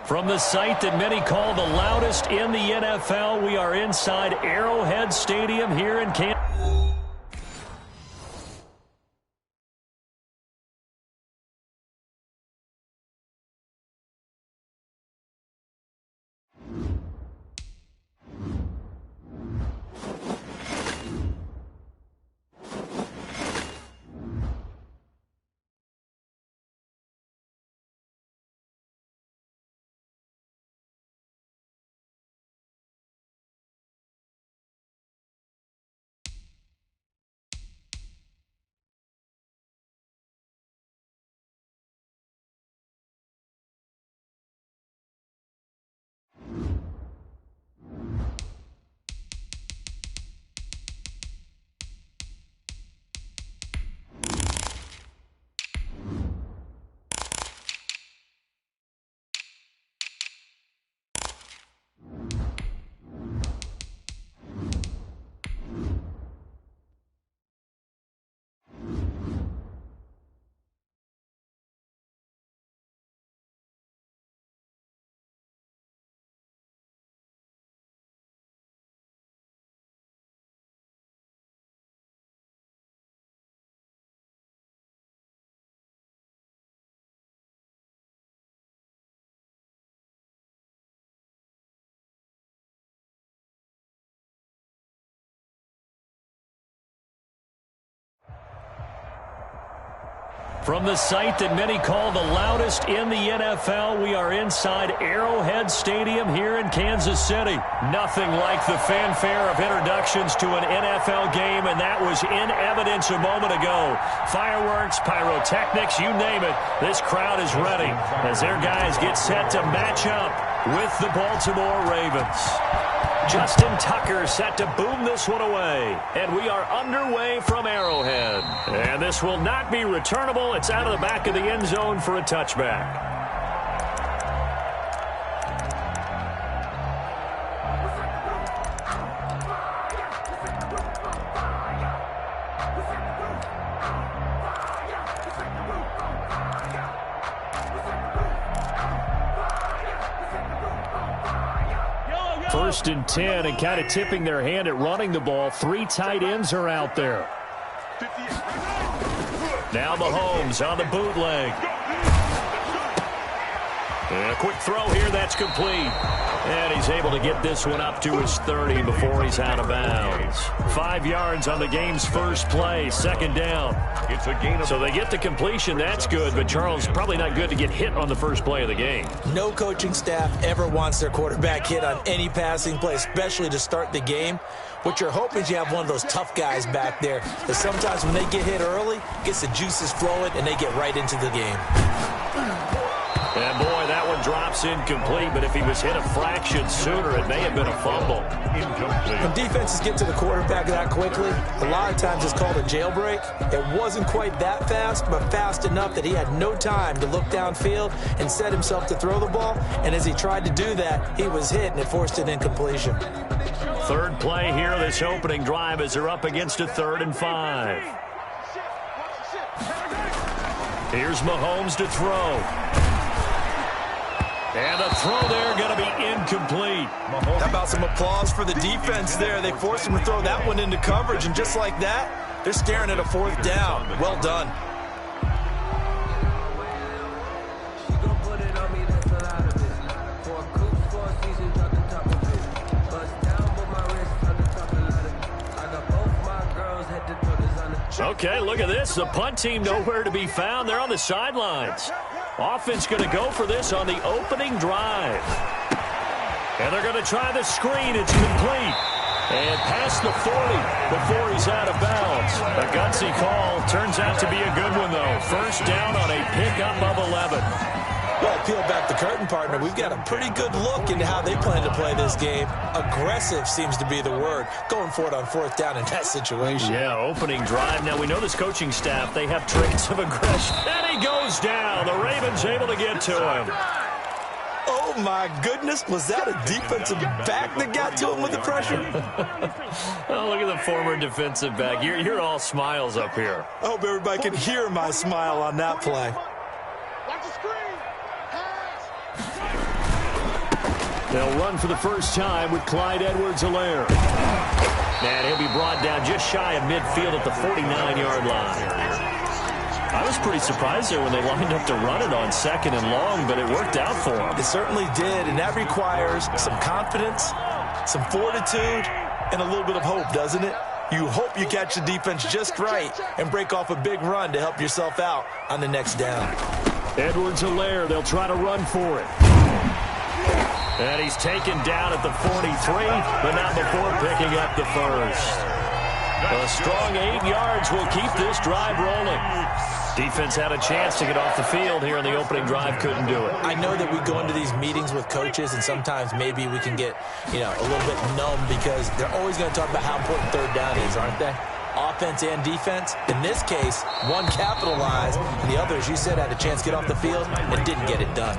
From the site that many call the loudest in the NFL, we are inside Arrowhead Stadium here in Kansas. From the site that many call the loudest in the NFL, we are inside Arrowhead Stadium here in Kansas City. Nothing like the fanfare of introductions to an NFL game, and that was in evidence a moment ago. Fireworks, pyrotechnics, you name it, this crowd is ready as their guys get set to match up with the Baltimore Ravens. Justin Tucker set to boom this one away. And we are underway from Arrowhead. And this will not be returnable. It's out of the back of the end zone for a touchback. First and 10, and kind of tipping their hand at running the ball. 3 tight ends are out there. Now Mahomes on the bootleg. And a quick throw here, that's complete. And he's able to get this one up to his 30 before he's out of bounds. 5 yards on the game's first play, second down. It's a gain. So they get the completion, that's good, but Charles, probably not good to get hit on the first play of the game. No coaching staff ever wants their quarterback hit on any passing play, especially to start the game. What you're hoping is you have one of those tough guys back there that sometimes when they get hit early, gets the juices flowing, and they get right into the game. And boy, that one drops incomplete, but if he was hit a fraction sooner, it may have been a fumble. When defenses get to the quarterback that quickly, a lot of times it's called a jailbreak. It wasn't quite that fast, but fast enough that he had no time to look downfield and set himself to throw the ball. And as he tried to do that, he was hit, and it forced an incompletion. Third play here, this opening drive, as they're up against a 3rd and 5. Here's Mahomes to throw. And the throw there going to be incomplete. How about some applause for the defense there? They forced him to throw that one into coverage, and just like that, they're staring at a 4th down. Well done. Okay, look at this. The punt team nowhere to be found. They're on the sidelines. Offense going to go for this on the opening drive. And they're going to try the screen. It's complete. And past the 40 before he's out of bounds. A gutsy call. Turns out to be a good one, though. First down on a pickup of 11. Well, peel back the curtain, partner. We've got a pretty good look into how they plan to play this game. Aggressive seems to be the word. Going for it on 4th down in that situation. Yeah, opening drive. Now, we know this coaching staff, they have traits of aggression. And he goes down. The Ravens able to get to him. Oh, my goodness. Was that a defensive back that got to him with the pressure? Oh, look at the former defensive back. You're all smiles up here. I hope everybody can hear my smile on that play. Watch the screen. They'll run for the first time with Clyde Edwards-Helaire. And he'll be brought down just shy of midfield at the 49-yard line. I was pretty surprised there when they lined up to run it on 2nd and long, but it worked out for them. It certainly did, and that requires some confidence, some fortitude, and a little bit of hope, doesn't it? You hope you catch the defense just right and break off a big run to help yourself out on the next down. Edwards-Helaire, they'll try to run for it. And he's taken down at the 43, but not before picking up the first. A strong 8 yards will keep this drive rolling. Defense had a chance to get off the field here in the opening drive, couldn't do it. I know that we go into these meetings with coaches, and sometimes maybe we can get, a little bit numb because they're always going to talk about how important third down is, aren't they? Offense and defense. In this case, one capitalized, and the other, as you said, had a chance to get off the field and didn't get it done.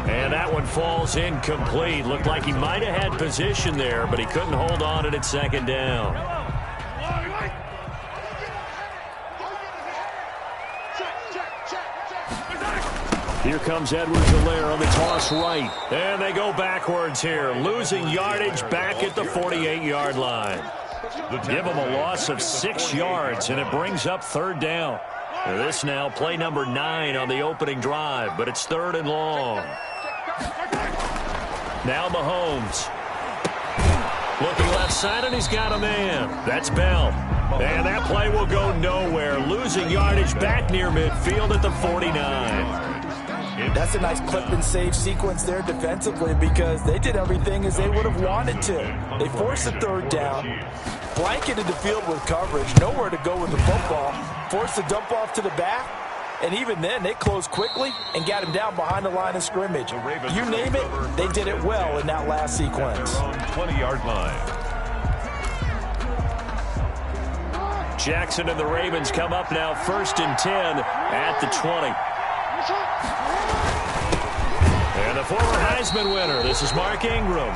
And that one falls incomplete. Looked like he might have had position there, but he couldn't hold on at 2nd down. Here comes Edwards-Helaire on the toss right. And they go backwards here, losing yardage back at the 48-yard line. Give them a loss of 6 yards, and it brings up 3rd down. This now play number 9 on the opening drive, but it's 3rd and long. Now Mahomes. Looking left side, and he's got a man. That's Bell. And that play will go nowhere, losing yardage back near midfield at the 49. That's a nice clip and save sequence there defensively because they did everything as they would have wanted to. They forced the 3rd down, blanketed the field with coverage, nowhere to go with the football, forced the dump off to the back, and even then they closed quickly and got him down behind the line of scrimmage. You name it, they did it well in that last sequence. 20-yard line. Jackson and the Ravens come up now 1st and 10 at the 20. And the former Heisman winner, this is Mark Ingram.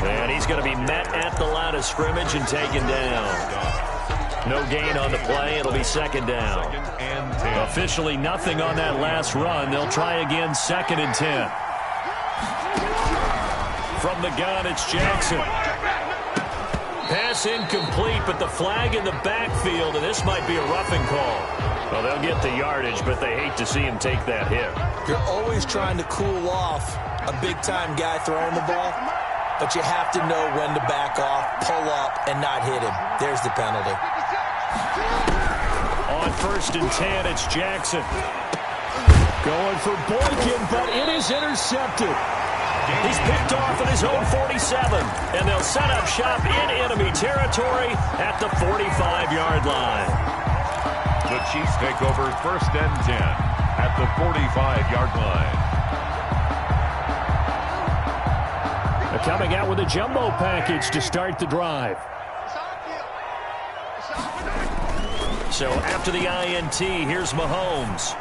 And he's going to be met at the line of scrimmage and taken down. No gain on the play. It'll be 2nd down. Officially nothing on that last run. They'll try again 2nd and 10. From the gun, it's Jackson. Pass incomplete, but the flag in the backfield, and this might be a roughing call. Well, they'll get the yardage, but they hate to see him take that hit. You're always trying to cool off a big-time guy throwing the ball, but you have to know when to back off, pull up, and not hit him. There's the penalty. On 1st and 10, it's Jackson. Going for Boykin, but it is intercepted. He's picked off at his own 47, and they'll set up shop in enemy territory at the 45-yard line. The Chiefs take over 1st and 10 at the 45-yard line. They're coming out with a jumbo package to start the drive. So after the INT, here's Mahomes.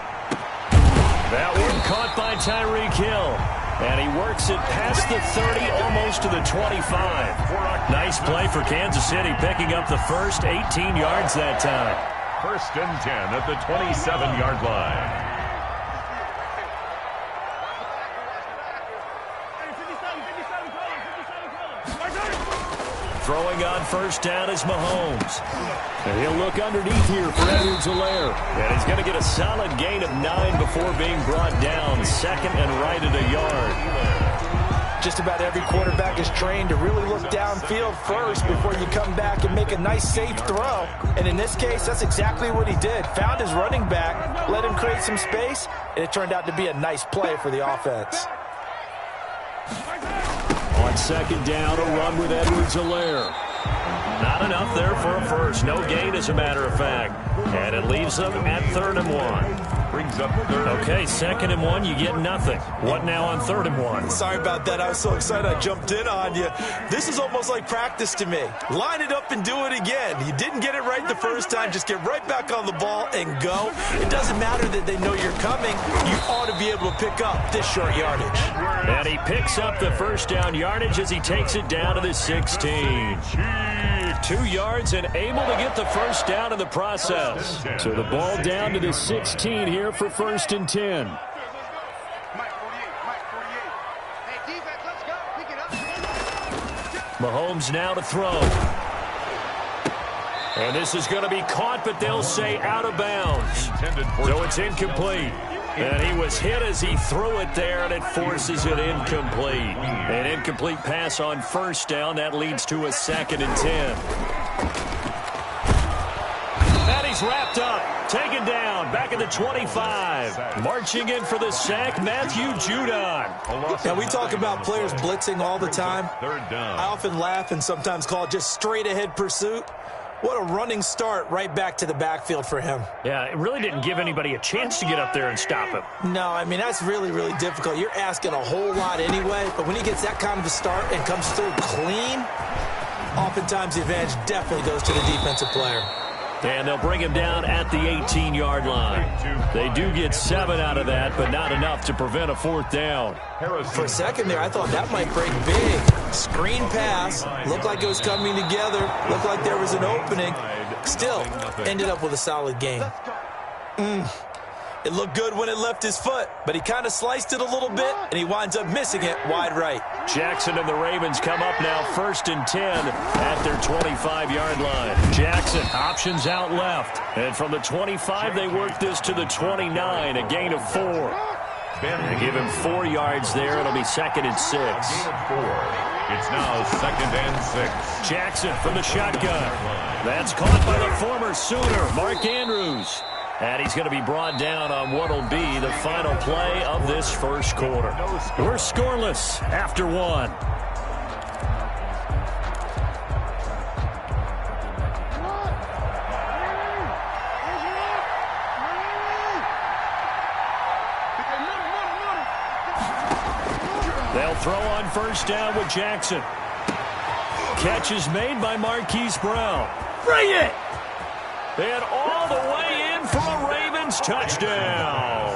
That one caught by Tyreek Hill. And he works it past the 30, almost to the 25. Nice play for Kansas City, picking up the first 18 yards that time. 1st and 10 at the 27-yard line. Throwing on 1st down is Mahomes. And he'll look underneath here for Edwards-Helaire. And he's going to get a solid gain of 9 before being brought down. 2nd and right at a yard. Just about every quarterback is trained to really look downfield first before you come back and make a nice, safe throw. And in this case, that's exactly what he did. Found his running back, let him create some space, and it turned out to be a nice play for the offense. On 2nd down, a run with Edwards-Helaire. Not enough there for a first. No gain, as a matter of fact. And it leaves them at 3rd and 1. Brings up 3rd. Okay, 2nd and 1, you get nothing. What now on 3rd and 1? Sorry about that. I was so excited I jumped in on you. This is almost like practice to me. Line it up and do it again. You didn't get it right the first time. Just get right back on the ball and go. It doesn't matter that they know you're coming. You ought to be able to pick up this short yardage. And he picks up the 1st down yardage as he takes it down to the 16. 2 yards and able to get the 1st down in the process. So the ball down to the 16 here for 1st and 10. Mahomes now to throw. And this is going to be caught, but they'll say out of bounds. So it's incomplete. And he was hit as he threw it there, and it forces it incomplete. An incomplete pass on first down. That leads to a 2nd and 10. And he's wrapped up. Taken down. Back at the 25. Marching in for the sack, Matthew Judon. Now, we talk about players blitzing all the time. I often laugh and sometimes call it just straight-ahead pursuit. What a running start right back to the backfield for him. Yeah, it really didn't give anybody a chance to get up there and stop him. No, I mean, that's really, really difficult. You're asking a whole lot anyway, but when he gets that kind of a start and comes through clean, oftentimes the advantage definitely goes to the defensive player. And they'll bring him down at the 18-yard line. They do get 7 out of that, but not enough to prevent a 4th down. For a second there, I thought that might break big. Screen pass. Looked like it was coming together. Looked like there was an opening. Still, ended up with a solid game. It looked good when it left his foot, but he kind of sliced it a little bit, and he winds up missing it wide right. Jackson and the Ravens come up now 1st and 10 at their 25-yard line. Jackson options out left. And from the 25, they work this to the 29, a gain of 4. They give him 4 yards there. It'll be 2nd and 6. It's now 2nd and 6. Jackson from the shotgun. That's caught by the former Sooner, Mark Andrews. And he's going to be brought down on what will be the final play of this first quarter. We're scoreless after 1. They'll throw on first down with Jackson. Catch is made by Marquise Brown. Bring it! And all the way in for a Ravens touchdown.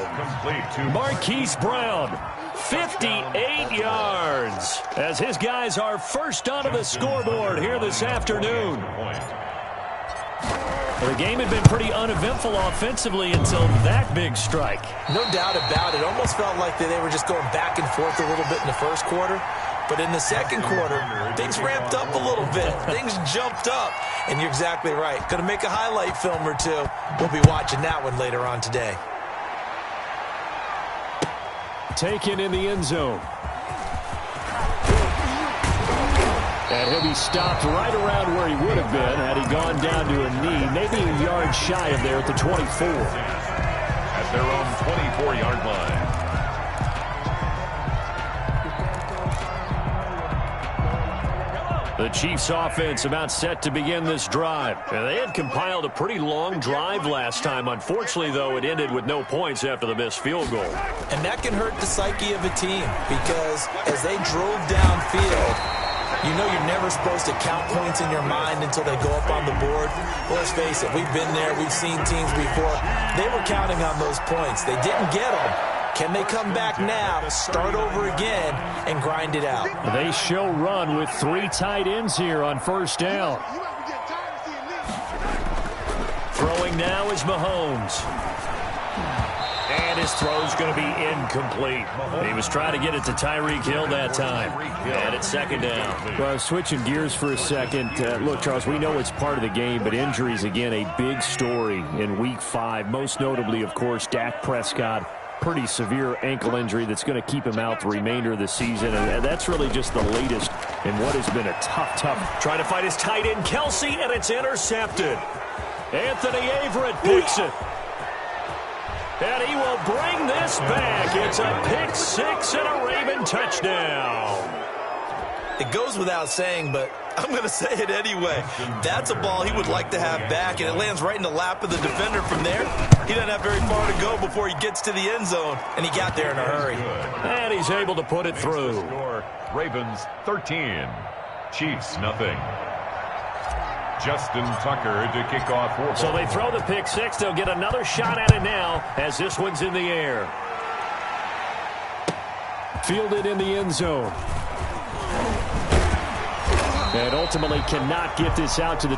Marquise Brown, 58 yards, as his guys are first onto the scoreboard here this afternoon. The game had been pretty uneventful offensively until that big strike. No doubt about it. Almost felt like they were just going back and forth a little bit in the first quarter. But in the second quarter, things ramped up a little bit. Things jumped up. And you're exactly right. Going to make a highlight film or two. We'll be watching that one later on today. Taken in the end zone. And he'll be stopped right around where he would have been had he gone down to a knee, maybe a yard shy of there at the 24. At their own 24-yard line. The Chiefs offense about set to begin this drive. And they had compiled a pretty long drive last time. Unfortunately, though, it ended with no points after the missed field goal. And that can hurt the psyche of a team because as they drove downfield, you know you're never supposed to count points in your mind until they go up on the board. Well, let's face it, we've been there. We've seen teams before. They were counting on those points. They didn't get them. Can they come back now, start over again, and grind it out? They show run with 3 tight ends here on first down. Throwing now is Mahomes. And his throw's going to be incomplete. He was trying to get it to Tyreek Hill that time. And it's 2nd down. Well, switching gears for a second. Look, Charles, we know it's part of the game, but injuries, again, a big story in Week 5. Most notably, of course, Dak Prescott. Pretty severe ankle injury that's going to keep him out the remainder of the season. And that's really just the latest in what has been a tough. Trying to fight his tight end, Kelsey, and it's intercepted. Anthony Averett picks it. And he will bring this back. It's a pick 6 and a Raven touchdown. It goes without saying, but I'm going to say it anyway. That's a ball he would like to have back, and it lands right in the lap of the defender from there. He doesn't have very far to go before he gets to the end zone, and he got there in a hurry. And he's able to put it through. Ravens 13, Chiefs nothing. Justin Tucker to kick off. So they throw the pick 6. They'll get another shot at it now as this one's in the air. Fielded in the end zone. And ultimately cannot get this out to the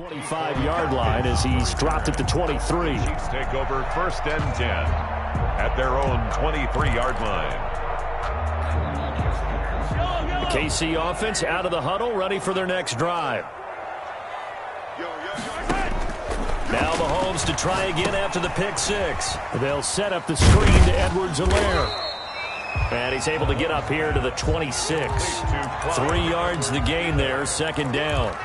25-yard line as he's dropped at the 23. Chiefs take over 1st and 10 at their own 23-yard line. The KC offense out of the huddle, ready for their next drive. Now Mahomes to try again after the pick six. They'll set up the screen to Edwards-Helaire. And he's able to get up here to the 26. 3 yards the gain there, 2nd down.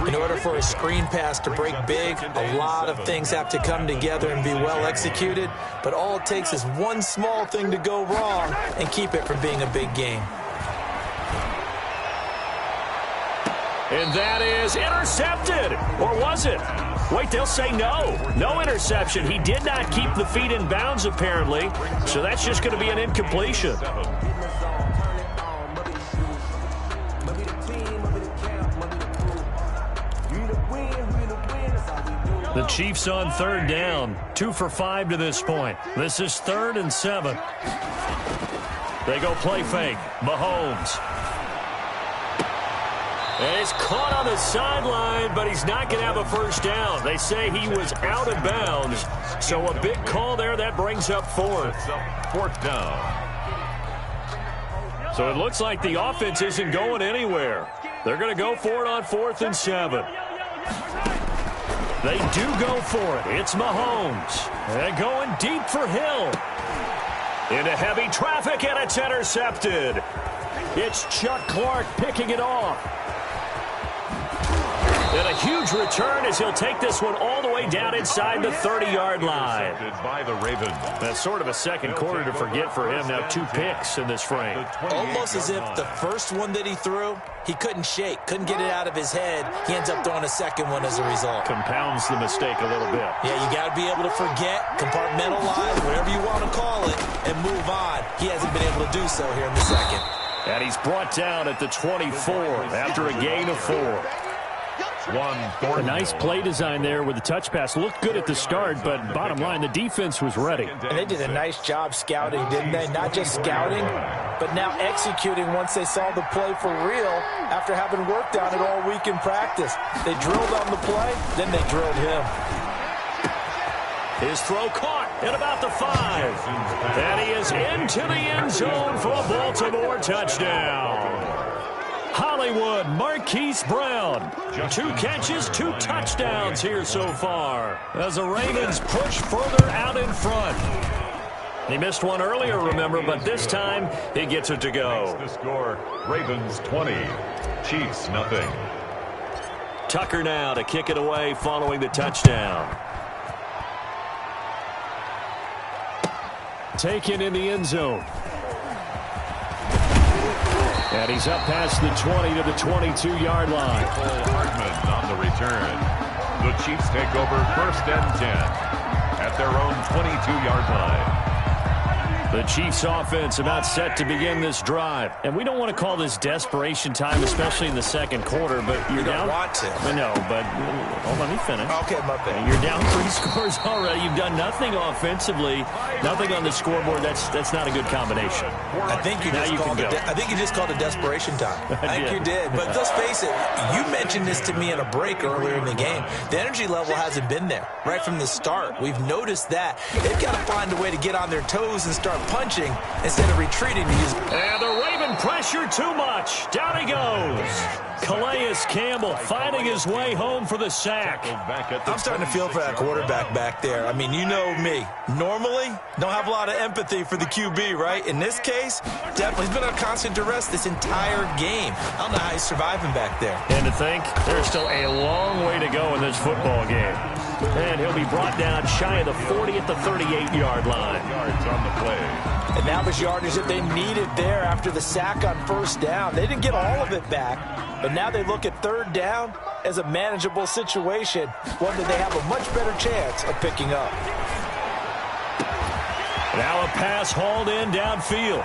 In order for a screen pass to break big, a lot of things have to come together and be well executed. But all it takes is one small thing to go wrong and keep it from being a big game. And that is intercepted. Or was it? Wait, they'll say no. No interception. He did not keep the feet in bounds, apparently. So that's just going to be an incompletion. The Chiefs on 3rd down. 2 for 5 to this point. This is 3rd and 7. They go play fake. Mahomes. And he's caught on the sideline, but he's not going to have a first down. They say he was out of bounds. So a big call there. That brings up 4th. 4th down. So it looks like the offense isn't going anywhere. They're going to go for it on 4th and 7. They do go for it. It's Mahomes. They're going deep for Hill. Into heavy traffic, and it's intercepted. It's Chuck Clark picking it off. And a huge return as he'll take this one all the way down inside the 30-yard line. By the Ravens. That's sort of a second quarter to forget for him. Now 2 picks in this frame. Almost as if the first one that he threw, he couldn't shake, couldn't get it out of his head. He ends up throwing a second one as a result. Compounds the mistake a little bit. Yeah, you got to be able to forget, compartmentalize, whatever you want to call it, and move on. He hasn't been able to do so here in the second. And he's brought down at the 24 after a gain of 4. A nice play design there with the touch pass. Looked good at the start, but bottom line, the defense was ready. And they did a nice job scouting, didn't they? Not just scouting, but now executing once they saw the play for real after having worked on it all week in practice. They drilled on the play, then they drilled him. His throw caught at about the 5. And he is into the end zone for a Baltimore touchdown. Hollywood, Marquise Brown. 2 catches, 2 touchdowns here so far as the Ravens push further out in front. He missed one earlier, remember, but this time he gets it to go. The score, Ravens 20, Chiefs nothing. Tucker now to kick it away following the touchdown. Taken in the end zone. And he's up past the 20 to the 22-yard line. Hardman on the return. The Chiefs take over 1st and 10 at their own 22-yard line. The Chiefs offense about set to begin this drive. And we don't want to call this desperation time, especially in the second quarter, but you're down. Want to. I know, but let me finish. Okay, my bad. You're down 3 scores already. You've done nothing offensively, nothing on the scoreboard. That's not a good combination. I think you just called it desperation time. I think you did. But let's face it, you mentioned this to me in a break earlier in the game. The energy level hasn't been there right from the start. We've noticed that. They've got to find a way to get on their toes and start punching instead of retreating. And the Raven pressure too much. Down he goes. Calais Campbell finding his way home for the sack. I'm starting to feel for that quarterback back there. I mean, you know me. Normally, don't have a lot of empathy for the QB, right? In this case, definitely he's been on constant duress this entire game. I don't know how he's surviving back there. And to think, there's still a long way to go in this football game. And he'll be brought down shy of the 40 at the 38-yard line. Yards on the play. And that was yardage that they needed there after the sack on 1st down. They didn't get all of it back, but now they look at 3rd down as a manageable situation, one that they have a much better chance of picking up. Now a pass hauled in downfield.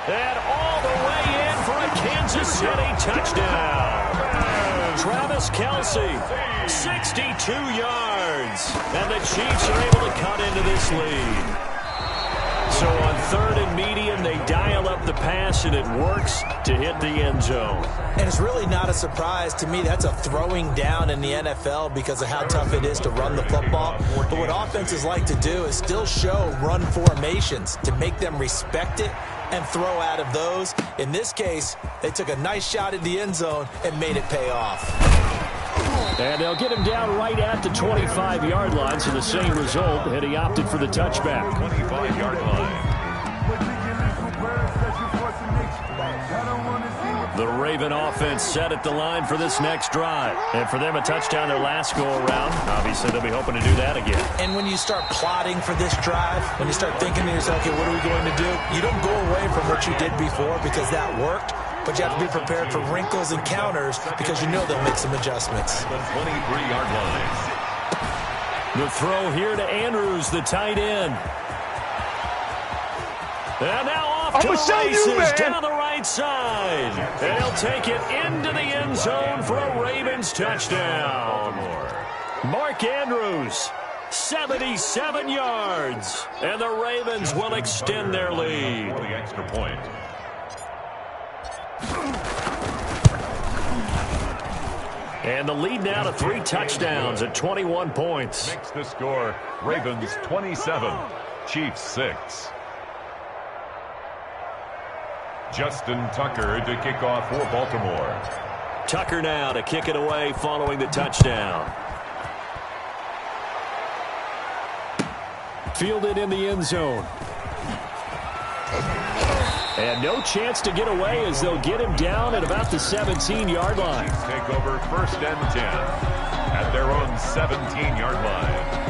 And all the way in for a Kansas City touchdown. Travis Kelce, 62 yards. And the Chiefs are able to cut into this lead. So on 3rd and medium. They dial up the pass, and it works to hit the end zone. And it's really not a surprise to me. That's a throwing down in the NFL because of how tough it is to run the football. But what offenses like to do is still show run formations to make them respect it and throw out of those. In this case, they took a nice shot at the end zone and made it pay off. And they'll get him down right at the 25-yard line, so the same result, and he opted for the touchback. 25-yard line. The Raven offense set at the line for this next drive. And for them, a touchdown their last go-around. Obviously, they'll be hoping to do that again. And when you start plotting for this drive, when you start thinking to yourself, okay, what are we going to do? You don't go away from what you did before because that worked. But you have to be prepared for wrinkles and counters because you know they'll make some adjustments. The 23-yard line. The throw here to Andrews, the tight end. And now off to the races down the right side. And he'll take it into the end zone for a Ravens touchdown. Mark Andrews, 77 yards. And the Ravens will extend their lead. For the extra point. And the lead now to 3 touchdowns at 21 points. Makes the score Ravens 27, Chiefs 6. Justin Tucker to kick off for Baltimore. Tucker now to kick it away following the touchdown. Fielded in the end zone. And no chance to get away as they'll get him down at about the 17-yard line. Chiefs take over 1st and 10 at their own 17-yard line.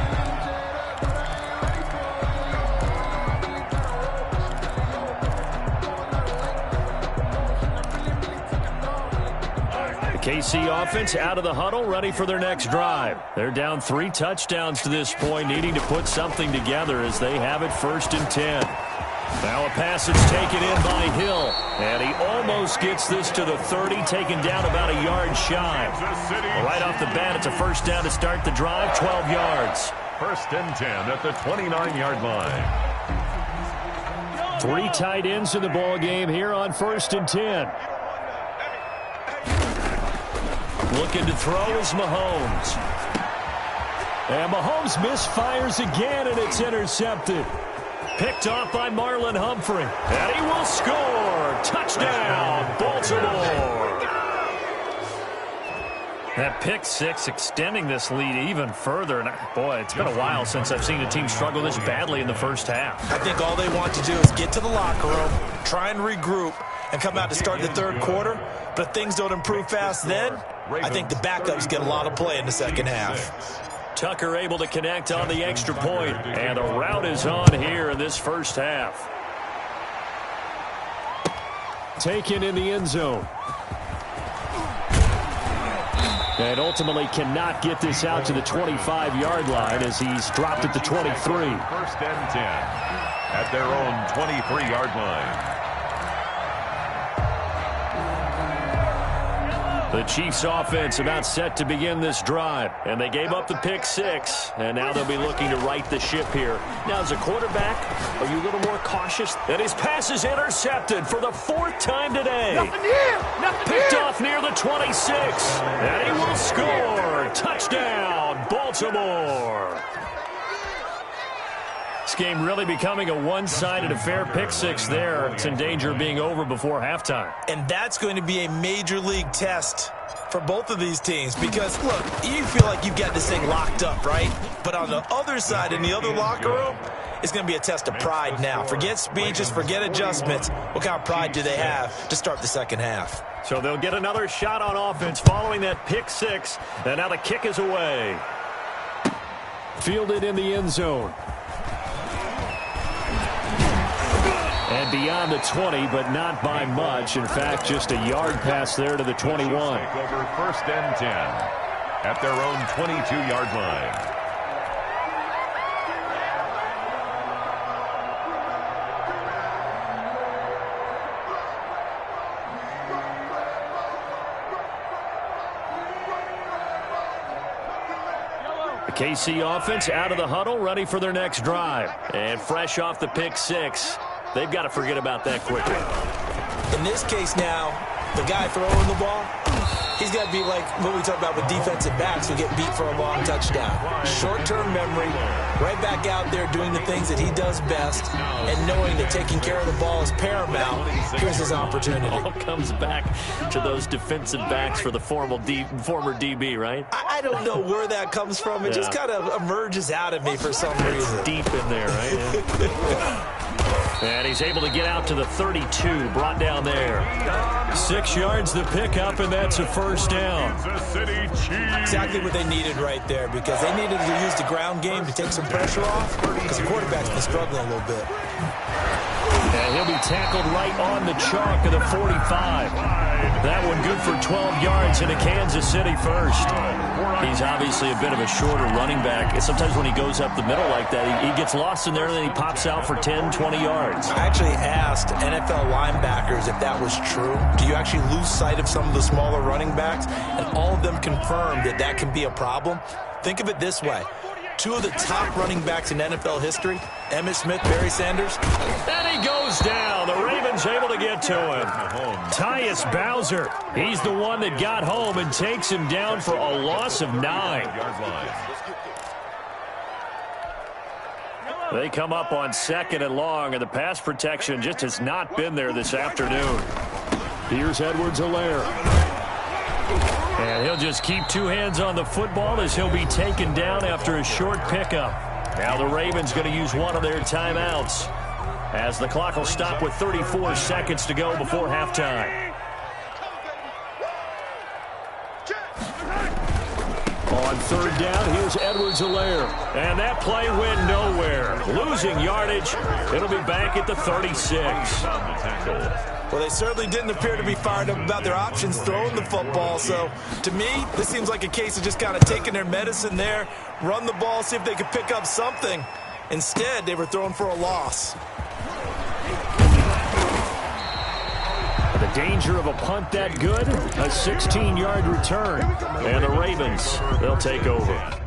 KC offense out of the huddle, ready for their next drive. They're down 3 touchdowns to this point, needing to put something together as they have it 1st and 10. Now a pass that's taken in by Hill, and he almost gets this to the 30, taken down about a yard shy. Right off the bat, it's a 1st down to start the drive, 12 yards. 1st and 10 at the 29-yard line. 3 tight ends in the ball game here on 1st and 10. Looking to throw is Mahomes. And Mahomes misfires again, and it's intercepted. Picked off by Marlon Humphrey. And he will score. Touchdown, Baltimore. That pick 6 extending this lead even further. And boy, it's been a while since I've seen a team struggle this badly in the first half. I think all they want to do is get to the locker room, try and regroup, and come out to start the 3rd quarter. But if things don't improve fast then, I think the backups get a lot of play in the 2nd half. Tucker able to connect on the extra point, and the route is on here in this 1st half. Taken in the end zone. And ultimately cannot get this out to the 25-yard line as he's dropped at the 23. 1st and 10 at their own 23-yard line. The Chiefs offense about set to begin this drive, and they gave up the pick 6, and now they'll be looking to right the ship here. Now, as a quarterback, are you a little more cautious? And his pass is intercepted for the 4th time today. Picked off near the 26, and he will score. Touchdown, Baltimore. This game really becoming a one-sided affair. Pick 6 there. It's in danger of being over before halftime. And that's going to be a major league test for both of these teams because, look, you feel like you've got this thing locked up, right? But on the other side, in the other locker room, it's going to be a test of pride now. Forget speeches, forget adjustments. What kind of pride do they have to start the 2nd half? So they'll get another shot on offense following that pick 6. And now the kick is away. Fielded in the end zone. And beyond the 20, but not by much. In fact, just a yard pass there to the 21. Take over 1st and 10 at their own 22-yard line. The KC offense out of the huddle, ready for their next drive. And fresh off the pick 6. They've got to forget about that quickly. In this case now, the guy throwing the ball, he's got to be like what we talk about with defensive backs who get beat for a long touchdown. Short-term memory, right back out there doing the things that he does best, and knowing that taking care of the ball is paramount. Here's his opportunity. It all comes back to those defensive backs for the former DB, right? I don't know where that comes from. It just kind of emerges out of me for some reason. Deep in there, right? Yeah. And he's able to get out to the 32, brought down there. 6 yards the pickup, and that's a first down. Exactly what they needed right there, because they needed to use the ground game to take some pressure off, because the quarterback's been struggling a little bit. And he'll be tackled right on the chalk of the 45. That one good for 12 yards into Kansas City first. He's obviously a bit of a shorter running back. And sometimes when he goes up the middle like that, he gets lost in there, and then he pops out for 10, 20 yards. I actually asked NFL linebackers if that was true. Do you actually lose sight of some of the smaller running backs? And all of them confirmed that that can be a problem. Think of it this way. 2 of the top running backs in NFL history, Emmitt Smith, Barry Sanders. And he goes down. The Ravens able to get to him. Tyus Bowser, he's the one that got home and takes him down for a loss of 9. They come up on 2nd and long, and the pass protection just has not been there this afternoon. Here's Edwards-Helaire. And he'll just keep 2 hands on the football as he'll be taken down after a short pickup. Now the Ravens going to use one of their timeouts, as the clock will stop with 34 seconds to go before halftime. On 3rd down, here's Edwards-Helaire. And that play went nowhere. Losing yardage. It'll be back at the 36. Well, they certainly didn't appear to be fired up about their options throwing the football. So, to me, this seems like a case of just kind of taking their medicine there, run the ball, see if they could pick up something. Instead, they were throwing for a loss. The danger of a punt that good, a 16-yard return. And the Ravens, they'll take over.